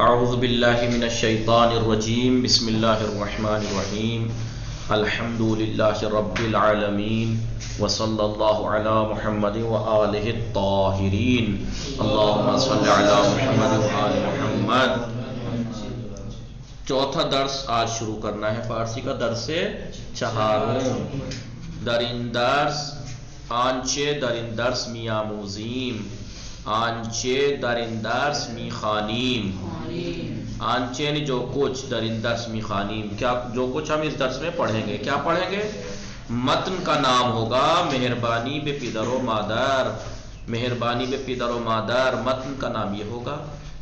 اعوذ باللہ من الشیطان الرجیم بسم اللہ الرحمن الرحیم الحمد للہ رب العالمین وصلی اللہ علی محمد وآلہ الطاہرین اللہم صلی علی محمد وآل محمد۔ چوتھا درس آج شروع کرنا ہے، فارسی کا درس چہاروں۔ درین درس آنچه درین درس میآموزیم، آنچه درین درس میخوانیم۔ آنچه یعنی جو کچھ، درین درس میخوانیم کیا جو کچھ ہم اس درس میں پڑھیں گے۔ کیا پڑھیں گے؟ متن کا نام ہوگا مہربانی بے پدر و مادر، مہربانی بے پدر و مادر، متن کا نام یہ ہوگا۔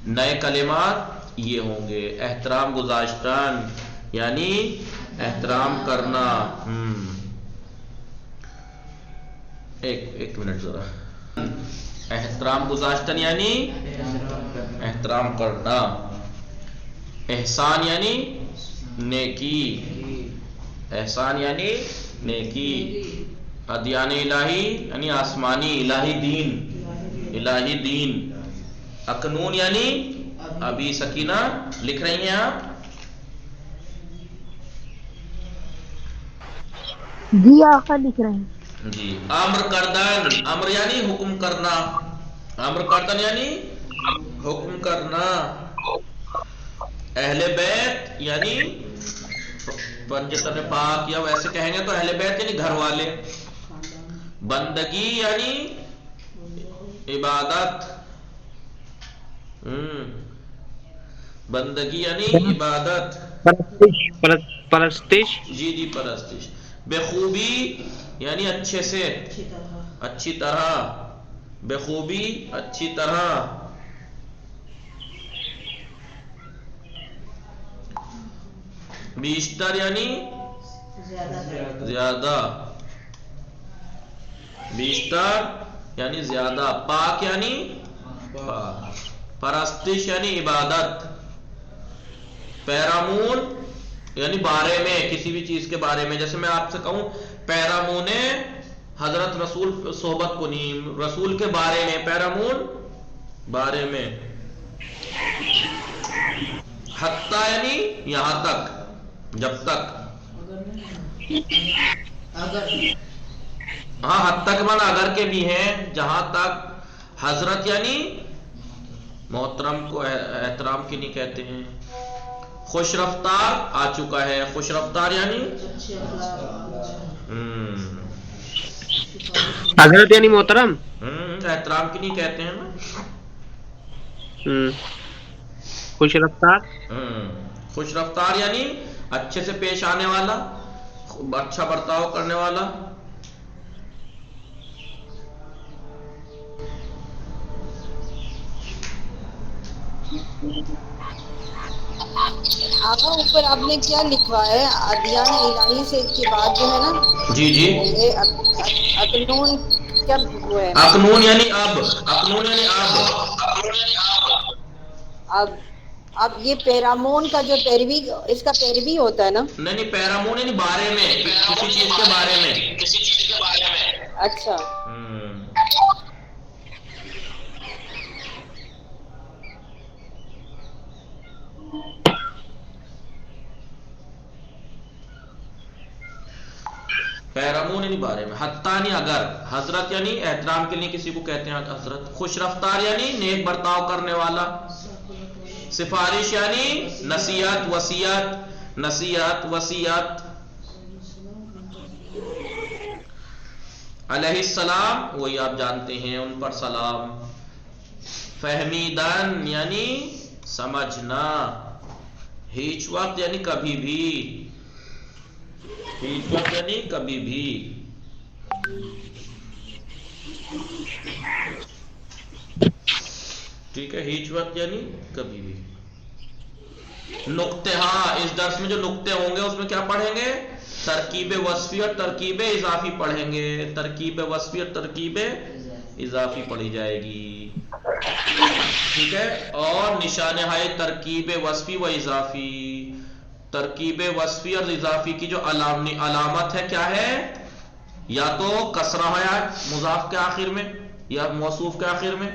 نئے کلمات یہ ہوں گے، احترام گزاشتن یعنی احترام کرنا۔ ایک منٹ ذرا، احترام گزاشتن یعنی احترام کرنا، احسان یعنی نیکی، احسان یعنی نیکی، ادیان الہی یعنی آسمانی الہی دین، الہی دین۔ اکنون یعنی ابھی سکینہ لکھ رہی ہیں آپ؟ جی آقا لکھ رہے ہیں جی۔ امر کردن، امر یعنی حکم کرنا، امر کردن یعنی حکم کرنا۔ اہل بیت یعنی پنجتن پاک، یا ویسے کہیں گے تو اہل بیت یعنی گھر والے۔ بندگی یعنی عبادت، بندگی یعنی عبادت، پرستش۔ جی پرستش۔ بخوبی یعنی اچھے سے، اچھی طرح، بخوبی اچھی طرح۔ بیشتر یعنی زیادہ، بیشتر یعنی زیادہ۔ پاک یعنی پاک، پرستش یعنی عبادت۔ پیرامون یعنی بارے میں، کسی بھی چیز کے بارے میں۔ جیسے میں آپ سے کہوں پیرامون حضرت رسول صحبت کنیم، رسول کے بارے میں، پیرامون بارے میں۔ حتی یعنی یہاں تک، جب تک۔ ہاں حد تک مانا اگر کے بھی ہیں، جہاں تک۔ حضرت یعنی محترم کو احترام کی نہیں کہتے ہیں۔ خوش رفتار آ چکا ہے، خوش رفتار یعنی حضرت یعنی محترم، احترام کی نہیں کہتے ہیں نا۔ خوش رفتار، خوش رفتار یعنی اچھے سے پیش آنے والا، اچھا برتاؤ کرنے والا۔ آقا اوپر آپ نے کیا لکھوا ہے؟ ادیان الہی سے کے بعد جو ہے نا، جی یہ اکنون کیا وہ ہے؟ اکنون یعنی اب، اکنون یعنی اب یہ پیرامون کا جو پیروی، اس کا پیروی ہوتا ہے نا؟ نہیں، پیرامون یعنی بارے میں، کسی چیز کے بارے میں۔ اچھا۔ پیرامون یعنی بارے میں۔ حتیٰ یعنی اگر، حضرت یعنی احترام کے لیے کسی کو کہتے ہیں حضرت۔ خوش رفتار یعنی نیک برتاؤ کرنے والا۔ سفارش یعنی نصیحت، وصیت، نصیحت، وصیت۔ علیہ السلام وہی آپ جانتے ہیں، ان پر سلام۔ فہمیدن یعنی سمجھنا۔ ہیچ وقت یعنی کبھی بھی، ہیچ وقت یعنی کبھی بھی۔ ٹھیک ہے، ہیچ وقت یعنی کبھی بھی۔ نقطے، ہاں اس درس میں جو نقطے ہوں گے اس میں کیا پڑھیں گے؟ ترکیب وصفی اور ترکیب اضافی پڑھیں گے۔ ترکیب وصفی اور ترکیب اضافی پڑھی جائے گی، ٹھیک ہے۔ اور نشان ہے ترکیب وصفی و اضافی۔ ترکیب وصفی اور اضافی کی جو علامت ہے کیا ہے؟ یا تو کسرہ ہے مضاف کے آخر میں، یا موصوف کے آخر میں،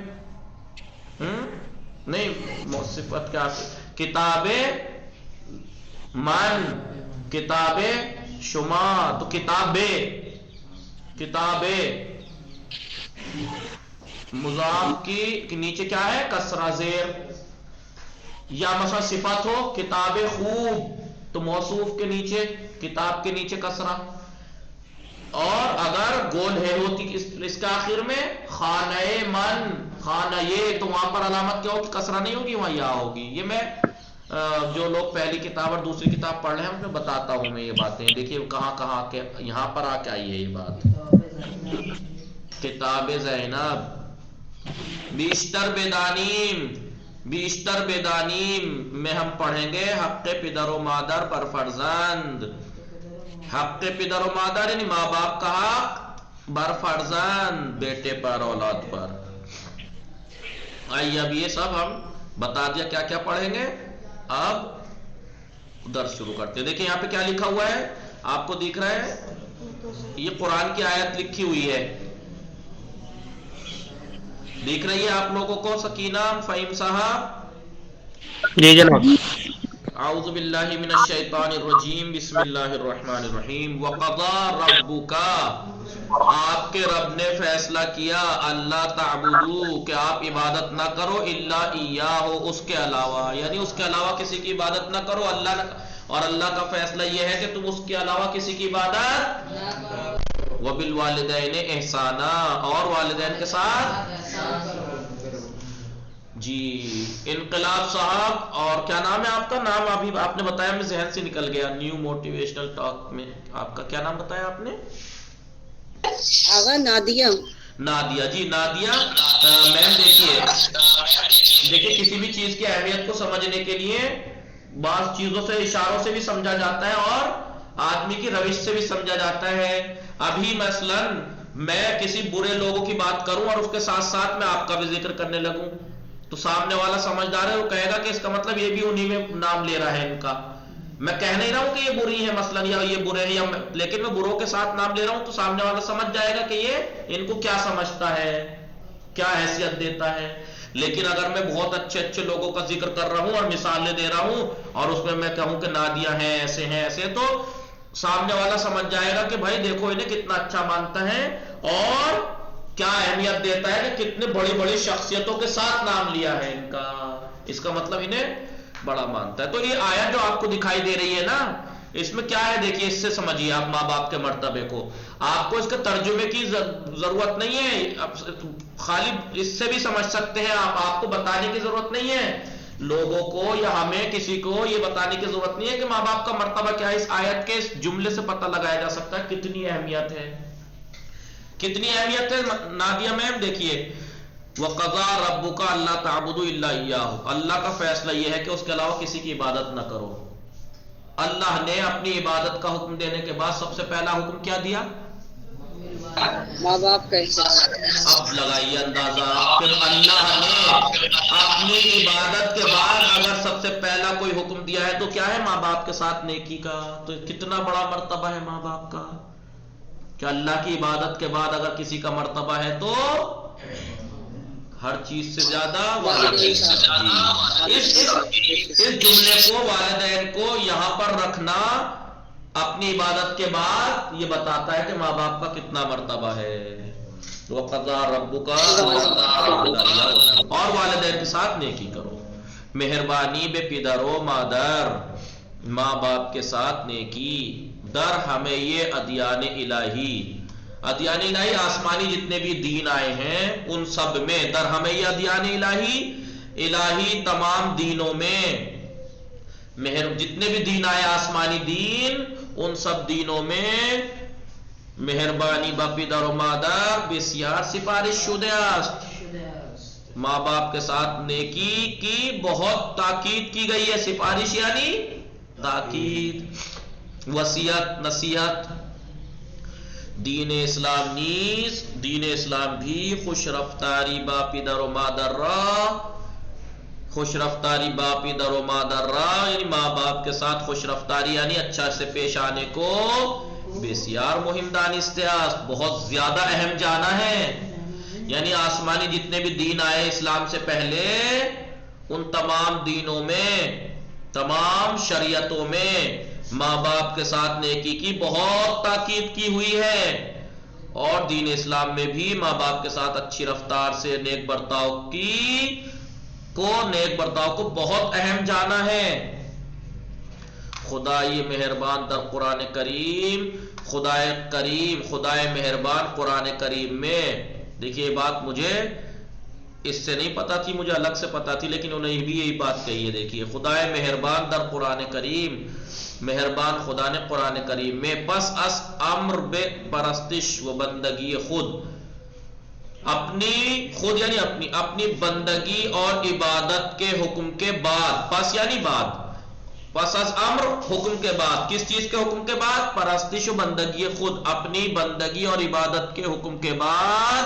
نہیں صفت کیا کتاب من کتاب شما تو کتاب مضاف کی نیچے کیا ہے کسرہ زیر، یا مثلا صفت ہو کتاب خوب تو موصوف کے نیچے کتاب کے نیچے کسرہ، اور اگر گول ہے ہوتی اس کے آخر میں خانہ من خانہ یہ تو وہاں پر علامت کیا ہوگی کسرہ نہیں ہوگی وہاں یا ہوگی۔ یہ میں جو لوگ پہلی کتاب اور دوسری کتاب پڑھ رہے ہیں ان میں بتاتا ہوں میں یہ باتیں، دیکھیے کہاں کہاں کے یہاں پر آ کے آئی ہے یہ بات۔ کتاب زینب بیشتر بیدانیم میں ہم پڑھیں گے حق پدر و مادر پر فرزند، حق پدر و مادر یعنی ماں باپ کا حق، بر فرزند بیٹے پر اولاد پر۔ آئیے اب یہ سب ہم بتا دیا کیا کیا پڑھیں گے، اب درس شروع کرتے ہیں۔ دیکھیں یہاں پہ کیا لکھا ہوا ہے آپ کو دکھ رہا ہے، یہ قرآن کی آیت لکھی ہوئی ہے، دیکھ رہی ہے آپ لوگوں کو سکینہ فہیم صاحب؟ جی جناب۔ اعوذ باللہ من الشیطان الرجیم بسم اللہ الرحمن الرحیم۔ وقضى ربک، آپ کے رب نے فیصلہ کیا، اللہ تعبدو کہ آپ عبادت نہ کرو، الا ایاہ اس کے علاوہ، یعنی اس کے علاوہ کسی کی عبادت نہ کرو، اور اللہ کا فیصلہ یہ ہے کہ تم اس کے علاوہ کسی کی عبادت نہ کرو۔ وبالوالدین احسانا، اور والدین کے ساتھ جی۔ انقلاب صاحب، اور کیا نام ہے آپ کا؟ نام ابھی آپ نے بتایا میں ذہن سے نکل گیا، نیو موٹیویشنل ٹاک میں آپ کا کیا نام بتایا آپ نے؟ آغا نادیہ جی نادیہ میم، دیکھیے کسی بھی چیز کی اہمیت کو سمجھنے کے لیے بعض چیزوں سے اشاروں سے بھی سمجھا جاتا ہے اور آدمی کی روش سے بھی سمجھا جاتا ہے۔ ابھی مثلا میں کسی برے لوگوں کی بات کروں اور اس کے ساتھ ساتھ میں آپ کا بھی ذکر کرنے لگوں تو سامنے والا سمجھدار ہے، وہ کہے گا کہ اس کا مطلب یہ بھی انہی میں نام لے رہا ہے ان کا۔ میں کہہ نہیں رہا ہوں کہ یہ بری ہے مثلا یا یہ برے ہیں، لیکن میں بروں کے ساتھ نام لے رہا ہوں تو سامنے والا سمجھ جائے گا کہ یہ ان کو کیا سمجھتا ہے، کیا حیثیت دیتا ہے۔ لیکن اگر میں بہت اچھے اچھے لوگوں کا ذکر کر رہا ہوں اور مثالیں دے رہا ہوں اور اس میں کہوں کہ نادیہ ہیں ایسے ہیں ایسے، تو سامنے والا سمجھ جائے گا کہ بھائی دیکھو انہیں کتنا اچھا مانتا ہے اور کیا اہمیت دیتا ہے کہ کتنے بڑی بڑی شخصیتوں کے ساتھ نام لیا ہے ان کا، اس کا مطلب انہیں بڑا مانتا ہے۔ تو یہ آیت جو آپ کو دکھائی دے رہی ہے نا، اس میں کیا ہے دیکھیے، اس سے سمجھیے آپ ماں باپ کے مرتبے کو، آپ کو اس کے ترجمے کی ضرورت نہیں ہے، خالی اس سے بھی سمجھ سکتے ہیں آپ کو بتانے کی ضرورت نہیں ہے لوگوں کو یا ہمیں کسی کو یہ بتانے کی ضرورت نہیں ہے کہ ماں باپ کا مرتبہ کیا ہے۔ اس آیت کے اس جملے سے پتہ لگایا جا سکتا ہے کتنی اہمیت ہے، کتنی اہمیت ہے۔ نادیہ میم دیکھیے، وَقَضَى رَبُّكَ أَلَّا تَعْبُدُوا إِلَّا إِيَّاهُ، اللہ کا فیصلہ یہ ہے کہ اس کے علاوہ کسی کی عبادت نہ کرو۔ اللہ نے اپنی عبادت کا حکم دینے کے بعد سب سے پہلا حکم کیا دیا؟ ماں باپ کا احترام۔ اب لگائیے اندازہ، پھر اللہ نے اپنی عبادت کے بعد اگر سب سے پہلا کوئی حکم دیا ہے تو کیا ہے؟ ماں باپ کے ساتھ نیکی کا۔ تو کتنا بڑا مرتبہ ہے ماں باپ کا کہ اللہ کی عبادت کے بعد اگر کسی کا مرتبہ ہے تو ہر چیز سے زیادہ والدین۔ اس جملے کو والدین کو یہاں پر رکھنا اپنی عبادت کے بعد یہ بتاتا ہے کہ ماں باپ کا کتنا مرتبہ ہے۔ وَقَضَى رَبُّكَ اور والدین کے ساتھ نیکی کرو، مہربانی بے پدر و مادر، ماں باپ کے ساتھ نیکی۔ در ہمیں یہ ادیان الہی، ادیان الہی آسمانی جتنے بھی دین آئے ہیں ان سب میں، در ہمیں یہ ادیان الہی تمام دینوں میں، جتنے بھی دین آئے آسمانی دین ان سب دینوں میں مہربانی با پدر و مادر بسیار سفارش شده است، ماں باپ کے ساتھ نیکی کی بہت تاکید کی گئی ہے۔ سفارش یعنی تاکید، وصیت، نصیحت۔ دین اسلام نیز، دین اسلام بھی خوش رفتاری با پدر و مادر را، خوش رفتاری با پدر و مادر را یعنی ماں باپ کے ساتھ خوش رفتاری یعنی اچھا سے پیش آنے کو بسیار مہم دانستے است، بہت زیادہ اہم جانا ہے۔ یعنی آسمانی جتنے بھی دین آئے اسلام سے پہلے ان تمام دینوں میں، تمام شریعتوں میں ماں باپ کے ساتھ نیکی کی بہت تاکید کی ہوئی ہے، اور دین اسلام میں بھی ماں باپ کے ساتھ اچھی رفتار سے نیک برتاؤ کو بہت اہم جانا ہے۔ خدائے مہربان در قرآن کریم، خدائے مہربان قرآن کریم میں، دیکھیے یہ بات مجھے اس سے نہیں پتا تھی، مجھے الگ سے پتا تھی، لیکن انہیں بھی یہی بات کہی ہے۔ دیکھیے خدائے مہربان در قرآن کریم، مہربان خدا نے قرآن کریم میں پس از امر بے پرستش و بندگی خود یعنی اپنی بندگی اور عبادت کے حکم کے بعد، پس یعنی بعد، پس از امر حکم کے بعد، کس چیز کے حکم کے بعد؟ پرستش و بندگی خود، اپنی بندگی اور عبادت کے حکم کے بعد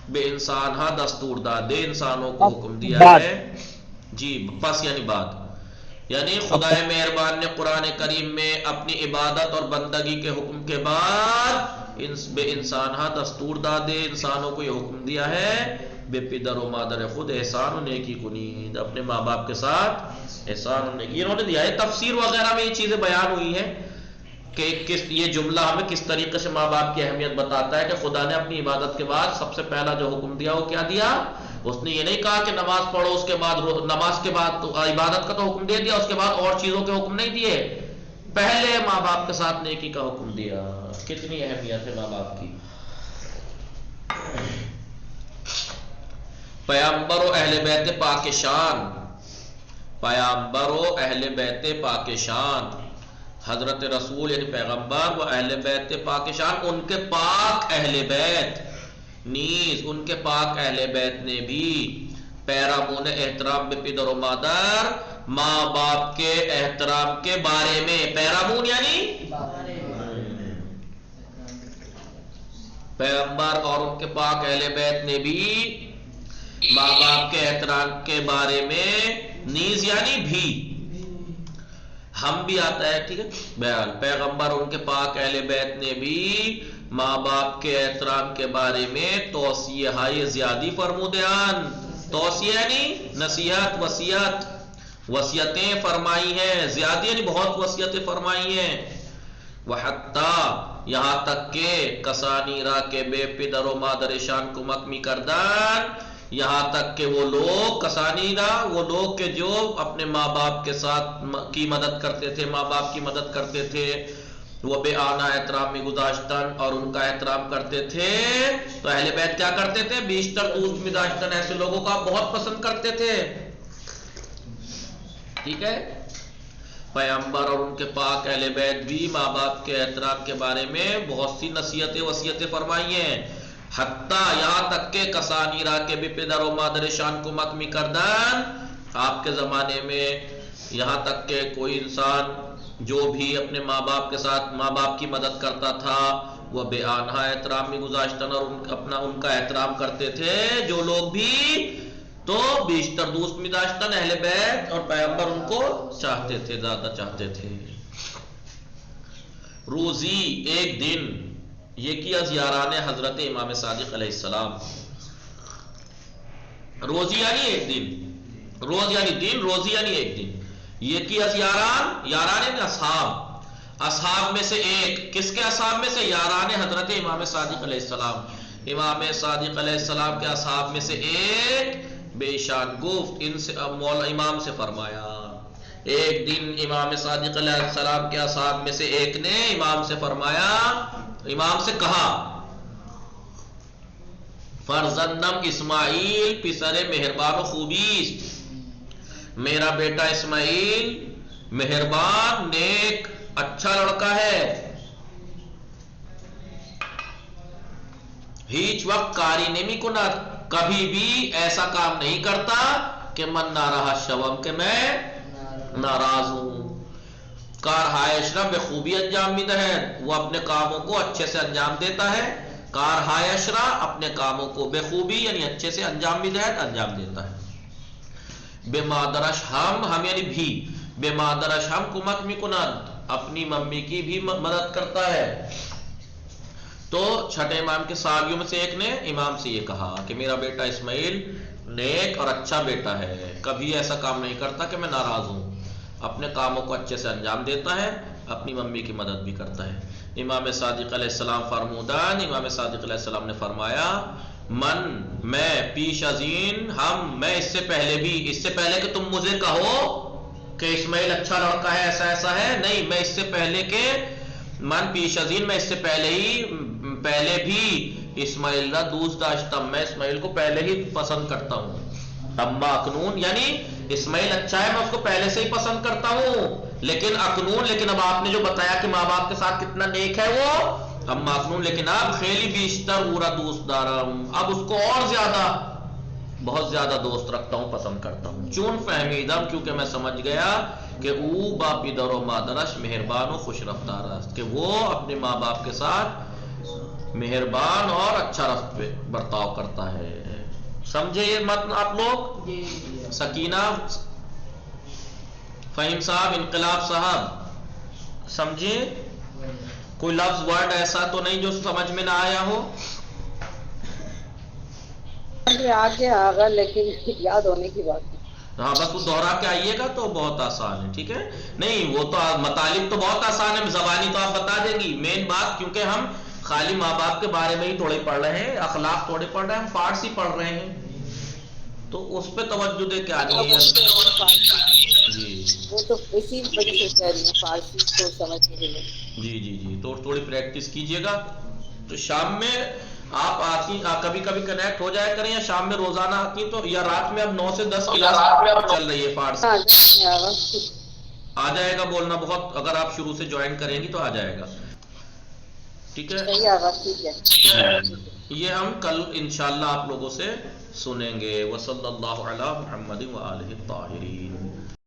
بے انسان ہاں دستور دادے، انسانوں کو حکم دیا ہے، جی پس یعنی بعد، یعنی خدائے مہربان نے قرآن کریم میں اپنی عبادت اور بندگی کے حکم کے بعد بے انسان ہاں دستور دادے، انسانوں کو یہ حکم دیا ہے بے پدر و مادر خود احسان و نیکی کنید، اپنے ماں باپ کے ساتھ احسان و نیکی انہوں نے دیا ہے۔ تفسیر وغیرہ میں یہ چیزیں بیان ہوئی ہیں کہ یہ جملہ ہمیں کس طریقے سے ماں باپ کی اہمیت بتاتا ہے کہ خدا نے اپنی عبادت کے بعد سب سے پہلا جو حکم دیا وہ کیا دیا؟ اس نے یہ نہیں کہا کہ نماز پڑھو، اس کے بعد نماز کے بعد تو عبادت کا تو حکم دے دیا، اس کے بعد اور چیزوں کے حکم نہیں دیے، پہلے ماں باپ کے ساتھ نیکی کا حکم دیا۔ کتنی اہمیت ہے ماں باپ کی۔ پیغمبر و اہل بیت پاک شان، پیغمبر و اہل بیت پاک شان، حضرت رسول یعنی پیغمبر و اہل بیت پاک شان، ان کے پاک اہل بیت نیز، ان کے پاک اہل بیت نے بھی پیرامون احترام بے پدر و مادر، ماں باپ کے احترام کے بارے میں، پیرامون یعنی پیغمبر اور ان کے پاک اہل بیت نے بھی ماں باپ کے احترام کے بارے میں، نیز یعنی بھی، ہم بھی آتا ہے، ٹھیک ہے بیان، پیغمبر ان کے پاک اہل بیت نے بھی ماں باپ کے احترام کے بارے میں توصیہ ہائے زیادی فرمودیان، توصیہ یعنی نصیحت، وصیتیں فرمائی ہیں، زیادی یعنی بہت وصیتیں فرمائی ہیں، وحتی یہاں تک کہ کسانی را کے بے پدر و مادر شان کمک می کردن، یہاں تک کہ وہ لوگ کسانی را، وہ لوگ کہ جو اپنے ماں باپ کے ساتھ کی مدد کرتے تھے، ماں باپ کی مدد کرتے تھے، وہ بے آنا احترام میں گزاشتن اور ان کا احترام کرتے تھے، تو اہل بیت کیا کرتے تھے؟ بیشتر دوست میں داشتن، ایسے لوگوں کا بہت پسند کرتے تھے، ٹھیک ہے۔ پیغمبر اور ان کے پاک اہل بیت بھی ماں باپ کے احترام کے بارے میں بہت سی نصیحتیں وصیتیں فرمائی ہیں، حتیٰ یہاں تک کہ کسانی را کے بھی پدر و مادر شان کو مکمی کردن، آپ کے زمانے میں یہاں تک کہ کوئی انسان جو بھی اپنے ماں باپ کے ساتھ ماں باپ کی مدد کرتا تھا وہ بے آنہا احترام میں گزاشتن اور ان کا احترام کرتے تھے، جو لوگ بھی تو بیشتر دوست می داشتن اہل بیت، اور پیغمبر ان کو چاہتے تھے، زیادہ چاہتے تھے۔ روزی ایک دن، یہ کیا زیاران حضرت امام صادق علیہ السلام، روزی یعنی ایک دن، روز یعنی دن، روزی یعنی ایک دن، یہ کیا یاران یعنی اصحاب میں سے ایک، کس کے اصحاب میں سے؟ یاران حضرت امام صادق علیہ السلام، امام صادق علیہ السلام کے اصحاب میں سے ایک بے شان گفت، ان سے مولا امام سے فرمایا، ایک دن امام صادق علیہ السلام کے اصحاب میں سے ایک نے امام سے فرمایا، امام سے کہا، فرزندم اسماعیل پسر مہربان و خوبیست، میرا بیٹا اسماعیل مہربان نیک اچھا لڑکا ہے، ہیچ وقت کاری نمی کنت، کبھی بھی ایسا کام نہیں کرتا کہ من نہ رہا شوم کہ میں ناراض ہوں، کار ہائشرا بخوبی انجام میں دہد، وہ اپنے کاموں کو اچھے سے انجام دیتا ہے، کار ہائشرا اپنے کاموں کو بخوبی یعنی اچھے سے انجام میں دہد انجام دیتا ہے، بے مادرش ہم یعنی بھی، بے مادرش ہم کمک می کنند، اپنی ممی کی بھی مدد کرتا ہے۔ تو چھٹے امام کے صحابیوں میں سے ایک نے امام سے یہ کہا کہ میرا بیٹا اسماعیل نیک اور اچھا بیٹا ہے، کبھی ایسا کام نہیں کرتا کہ میں ناراض ہوں، اپنے کاموں کو اچھے سے انجام دیتا ہے، اپنی ممی کی مدد بھی کرتا ہے۔ امام صادق علیہ السلام فرمودان، امام صادق علیہ السلام نے فرمایا میں پیش ازین میں اس سے پہلے بھی، اس سے پہلے کہ تم مجھے کہو کہ اسماعیل اچھا لڑکا ہے، ایسا ایسا ہے، نہیں، میں اس سے پہلے کہ پیش ازین، میں اس سے پہلے بھی اسماعیل را دوست داشتم، میں اسماعیل کو پہلے ہی پسند کرتا ہوں۔ اما اکنون یعنی اسماعیل اچھا ہے، میں اس کو پہلے سے ہی پسند کرتا ہوں، لیکن اب آپ نے جو بتایا کہ ماں باپ کے ساتھ کتنا نیک ہے وہ، اما اکنون لیکن اب خیلی بیشتر اورا دوست دارم، اب اس کو اور زیادہ، بہت زیادہ دوست رکھتا ہوں، پسند کرتا ہوں۔ چون فہمیدم کیونکہ میں سمجھ گیا کہ او با پدر و مادرش مہربان و خوش رفتار است، کہ وہ اپنے ماں باپ کے ساتھ مہربان اور اچھا برتاؤ کرتا ہے۔ سمجھے یہ متن آپ لوگ؟ سکینہ، فہیم صاحب، انقلاب صاحب، سمجھے؟ کوئی لفظ ورڈ ایسا تو نہیں جو سمجھ میں نہ آیا ہو؟ آگے آگا لیکن یاد ہونے کی بات ہے۔ ہاں بس وہ دوہرا کے آئیے گا تو بہت آسان ہے، ٹھیک ہے؟ نہیں وہ تو مطالب تو بہت آسان ہے، زبانی تو آپ بتا دیں گی، مین بات کیونکہ ہم خالی ماں باپ کے بارے میں ہی تھوڑے پڑھ رہے ہیں، اخلاق تھوڑے پڑھ رہے ہیں، ہم فارسی پڑھ رہے ہیں تو اس پہ توجہ دے کے آنی ہے۔ جی وہ تو اسی وجہ سے کہہ رہی ہوں فارسی کو سمجھنے کے لیے۔ جی تو تھوڑی پریکٹس کیجئے گا تو شام میں آپ آتی، کبھی کبھی کنیکٹ ہو جایا کریں، یا شام میں روزانہ آتی تو، یا رات میں اب 9 سے 10 کلاس چل رہی ہے فارسی، آ جائے گا بولنا بہت، اگر آپ شروع سے جوائن کریں گی تو آ جائے گا، ٹھیک ہے؟ ٹھیک ہے، یہ ہم کل انشاءاللہ آپ لوگوں سے سنیں گے۔ وصلی اللہ علی محمد وآلہ الطاہرین۔